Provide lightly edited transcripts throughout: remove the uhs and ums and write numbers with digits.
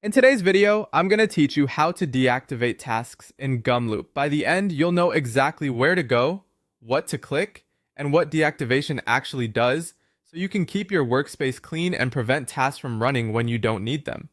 In today's video, I'm going to teach you how to deactivate tasks in Gumloop. By the end, you'll know exactly where to go, what to click, and what deactivation actually does, so you can keep your workspace clean and prevent tasks from running when you don't need them.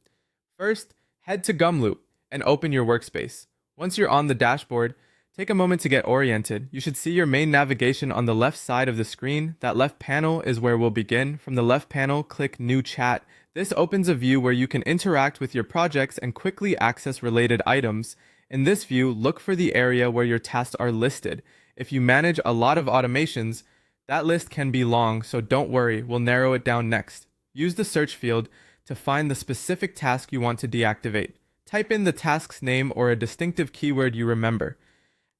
First, head to Gumloop and open your workspace. Once you're on the dashboard, take a moment to get oriented. You should see your main navigation on the left side of the screen. That left panel is where we'll begin. From the left panel, click New Chat. This opens a view where you can interact with your projects and quickly access related items. In this view, look for the area where your tasks are listed. If you manage a lot of automations, that list can be long, so don't worry, we'll narrow it down next. Use the search field to find the specific task you want to deactivate. Type in the task's name or a distinctive keyword you remember.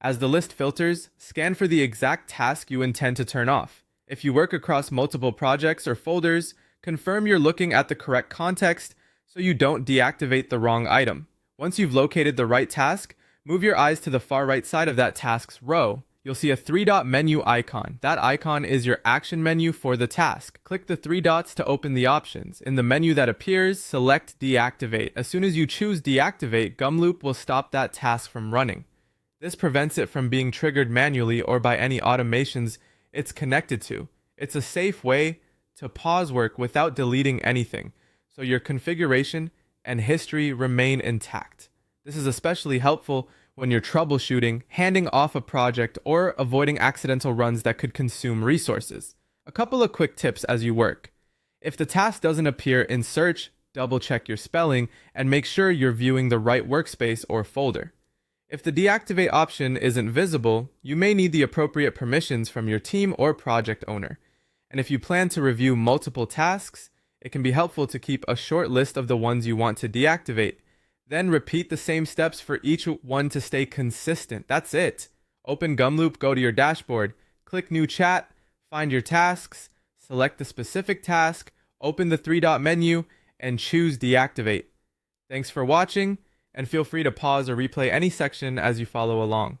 As the list filters, scan for the exact task you intend to turn off. If you work across multiple projects or folders, confirm you're looking at the correct context so you don't deactivate the wrong item. Once you've located the right task, move your eyes to the far right side of that task's row. You'll see a three-dot menu icon. That icon is your action menu for the task. Click the three dots to open the options. In the menu that appears, select Deactivate. As soon as you choose Deactivate, Gumloop will stop that task from running. This prevents it from being triggered manually or by any automations it's connected to. It's a safe way to pause work without deleting anything, so your configuration and history remain intact. This is especially helpful when you're troubleshooting, handing off a project, or avoiding accidental runs that could consume resources. A couple of quick tips as you work. If the task doesn't appear in search, double check your spelling and make sure you're viewing the right workspace or folder. If the deactivate option isn't visible, you may need the appropriate permissions from your team or project owner. And if you plan to review multiple tasks, it can be helpful to keep a short list of the ones you want to deactivate. Then repeat the same steps for each one to stay consistent. That's it. Open Gumloop, go to your dashboard, click New Chat, find your tasks, select the specific task, open the three-dot menu, and choose Deactivate. Thanks for watching, and feel free to pause or replay any section as you follow along.